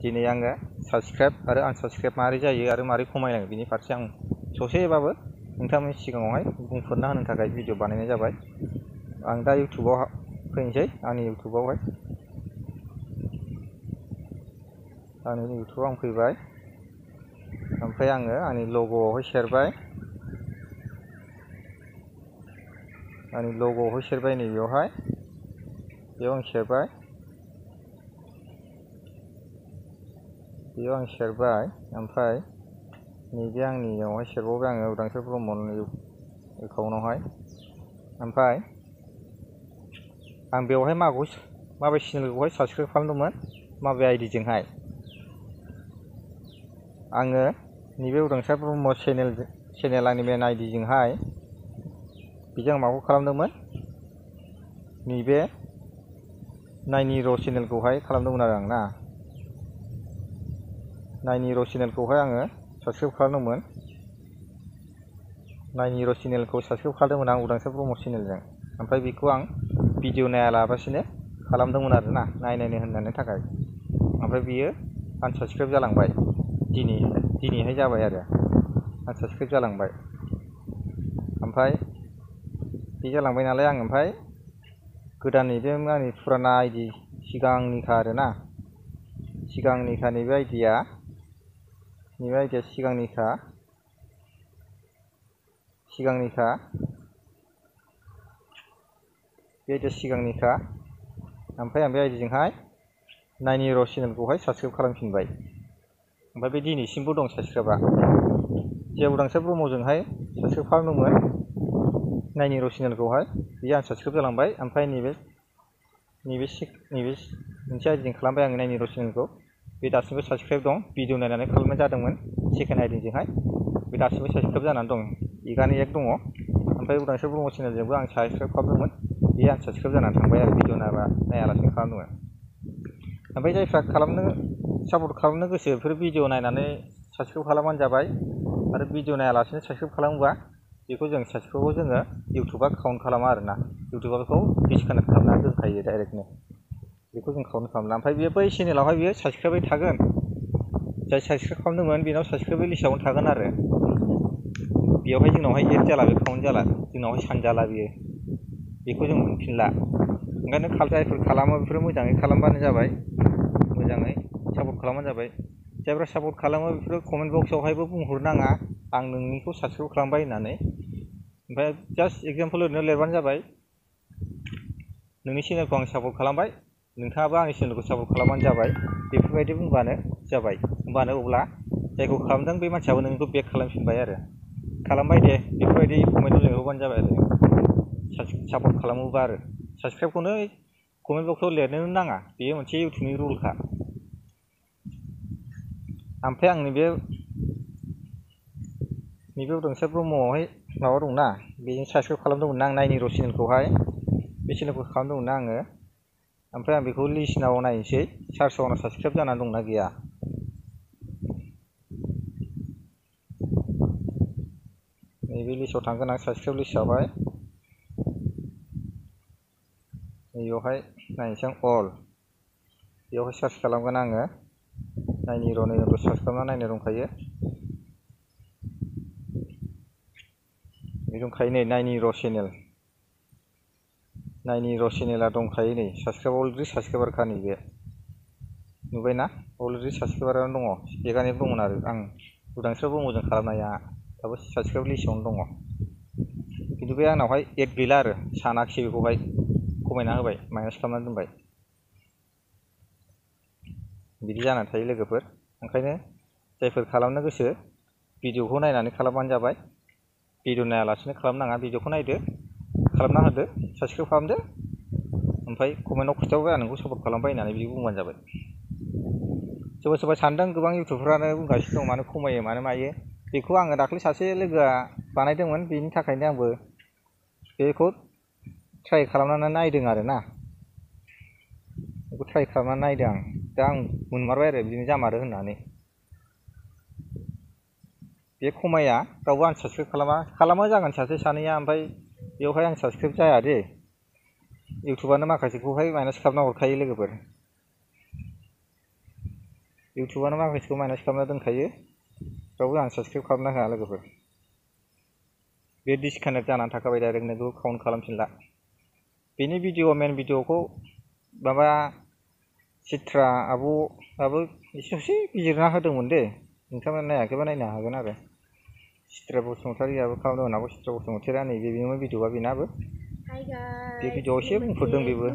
दिनै आङो साबस्क्राइब आरो आनसाबस्क्राइब मारै जायो आरो मारै खमायलाङो बिनि फारसे आं ससेबाबो नोंथांमोननि सिगाङावहाय बुंफोरना होनो थाखाय भिडिअ बानायनाय जाबाय। आं दा इउटुबाव फैनोसै। आंनि इउटुबाव आं फैबाय। ओमफ्राय आङो आंनि लग'आवहाय सेरबाय। नैबेयावहाय बेयाव आं सेरबाय। ओमफ्राय नैबे आंनियावहाय सेरबावबाय आङो उदांस्रि ब्रह्मनि एकाउन्टआवहाय। ओमफ्राय आं बेवहाय माबे चेनेलखौहाय साबस्क्राइब खालामदोंमोन, माबे आइडिजोंहाय आङो नैबे उदांस्रि ब्रह्म चेनेल आंनि मेन आइडिजोंहाय बेजों आं माखौ खालामदोंमोन, नैबे नायनि र' चेनेलखौहाय खालामदोंमोन आरो आं ना। नायनि र' चेनेलखौहाय आङो साबस्क्राइब खालामदोंमोन। नायनि र' चेनेलखौ साबस्क्राइब खालामदोंमोन आं उदांस्रि ब्रह्म चेनेलजों। ओमफ्राय बेखौ आं भिडिअ नायालाबासिनो खालामदोंमोन आरो ना, नायनो होननायनि थाखाय। ओमफ्राय बियो आनसाबस्क्राइब जालांबाय। दिनैहाय जाबाय आरो आनसाबस्क्राइब जालांबाय। ओमफ्राय बे जालांबाय नालाय आं ओमफ्राय गोदान नैबे आंनि फुराना आइडि सिगांनिखा आरो ना, नैबे आइडिया सिगांनिखा। बे आइडिया सिगांनिखा। ओमफ्राय आं बे आइडिजोंहाय नायनि र' चेनेलखौहाय साबस्क्राइब खालामफिनबाय। ओमफ्राय बे दिनैसिमबो दं साबस्क्राइबा। जे उदांस्रि ब्रह्मजोंहाय साबस्क्राइब खालामदोंमोन नायनि र' चेनेलखौहाय, बेयो आनसाबस्क्राइब जालांबाय। ओमफ्राय नैबे मोनसे आइडिजों खालामबाय आङो नायनि र' चेनेलखौ। बे दासिमबो साबस्क्राइब दं। भिडिअ नायनानै खालामनाय जादोंमोन सेकेन्ड आइडिजोंहाय। बे दासिमबो साबस्क्राइब जानानै दं, एगानो एक दङ। ओमफ्राय उदांस्रि ब्रह्म चेनेलजोंबो आं साबस्क्राइब खालामदोंमोन, बे आनसाबस्क्राइब जानानै थांबाय आरो भिडिअ नायालासिनो खालामदोंमोन। ओमफ्राय जायफ्रा सापर्ट खालामनो गोसो बेफोर भिडिअ नायनानै साबस्क्राइब खालामबानो जाबाय। आरो भिडिअ नायालासिनो साबस्क्राइब खालामोबा बेखौ साबस्क्राइबखौ जोङो इउटुबा काउन्ट खालामा आरो ना। इउटुबा बेखौ डिसकानेक्ट खालामनानै दोनखायो डाइरेक्टनो। बेखौ जों काउन्ट खालामला। ओमफ्राय बेयो बै चेनेलावहाय बियो साबस्क्राइबै थागोन। जाय साबस्क्राइब खालामदोंमोन बेनाव साबस्क्राइब लिस्टआवनो थागोन आरो बेयावहाय जोंनावहाय एड जाला, बे काउन्ट जाला, जोंनावहाय सानजाला बियो। बेखौ जों मोनफिनला। ओंखायनो जायफोर खालामो बेफोरो मोजाङै खालामबानो जाबाय, मोजाङै सापर्ट खालामबानो जाबाय। जायफ्रा सापर्ट खालामो बेफोरो कमेन्ट बक्सआवहायबो बुंहरनाङा आं नोंनिखौ साबस्क्राइब खालामबाय होननानै। ओमफ्राय जास्ट एगजामपोल ओरैनो लिरबानो जाबाय, नोंनि चेनेलखौ आं सापर्ट खालामबाय, नोंथाङाबो आंनि चेनेलखौ सापर्ट खालामबानो जाबाय। बेफोरबायदि बुंबानो जाबाय। होमबानो अब्ला जायखौ खालामदों बे मानसियाबो नोंखौ बेक खालामफिनबाय आरो खालामबाय दे, बेफोरबायदि कमेन्टआव लिरहरबानो जाबाय आरो सापर्ट खालामोबा। आरो साबस्क्राइबखौनो कमेन्ट बक्सआव लिरनोनो नाङा, बेयो मोनसे इउटुबनि रुलखा। ओमफ्राय आं नैबे उदांस्रि ब्रह्मआवहाय माबा दंना, बेजों साबस्क्राइब खालामदोंमोन ना आं नायनि र' चेनेलखौहाय। बे चेनेलखौ खालामदोंमोन ना आङो। ओमफ्राय आं बेखौ लिस्टआव नायनोसै, सार्चआव आंना साबस्क्राइब जानानै दंना गैया। नैबे लिस्टआव थांगोन आं, साबस्क्राइब लिस्टआवहाय। नैबेयावहाय नायनोसै आं अल। बेयावहाय सार्च खालामगोन आङो। नायनि र' सार्च खालामना नायनो दंखायो। बे दंखायो नै नायनि र' चेनेल। नायनि र' चेनेला दंखायो नै, अलरेडि साबस्क्राइबारखा नैबे। नुबायना? अलरेडि साबस्क्राइबारानो दङ। एगानै दंमोन आरो आं उदांस्रि ब्रह्मजों खालामनाया दाबो साबस्क्राइब लिस्टआवनो दङ। खिन्थु बे आंनावहाय एड गैला आरो सानाखिसै, बेखौहाय खमायना होबाय, माइनास खालामनानै दोनबाय। बिदि जानानै थायो लोगोफोर। ओंखायनो जायफोर खालामनो गोसो भिडिअखौ नायनानै खालामबानो जाबाय। भिडिअ नायालासिनो खालामनाङा, भिडिअखौ नायदो, खालामना होदो, साबस्क्राइब खालामदो। ओमफ्राय कमेन्टआव खिन्थाहरबाय आं नोंखौ सापर्ट खालामबाय होननानै बिदि बुंबानो जाबाय। सोरबा सोरबा सानदों, गोबां इउटुबफ्रानो बुंगासिनो दं मानो खमायो मानो मायो। बेखौ आङो दाख्लै सासे लोगोआ बानायदोंमोन, बेनि थाखायनो आंबो बेखौ ट्राइ खालामनानै नायदों आरो ना। बेखौ ट्राइ खालामनानै नायदों आं। दा आं मोनमारबाय आरो बिदिनो जामारो होननानै। बे खमाया, रावबो आनसाबस्क्राइब खालामा जागोन सासे सानैया। ओमफ्राय बेवहाय आं साबस्क्राइब जाया दे। इउटुबानो माखासेखौहाय माइनास खालामना हरखायो लोगोफोर। इउटुबानो माखासेखौ माइनास खालामना दोनखायो, रावबो आं साबसक्राइब खालामना होआ लोगोफोर। बे डिसकानेक्ट जानानै थाखाबाय डाइरेक्टनो, बेखौ काउन्ट खालामफिनला। बेनि भिडिअ मेन भिडिअखौ माबा चित्रा आब'आबो एसे ससे बिजिरना होदोंमोन दे, नोंथांमोना नायाखैबा नायनो हागोन आरो। चित्रा बसुमतारियाबो खालामदोंमोन आब' चित्रा बसुमतारिया, नैबे बेमोन भिडिअआ बेनाबो। बे भिडिअआव एसे बुंफोरदों बेबो।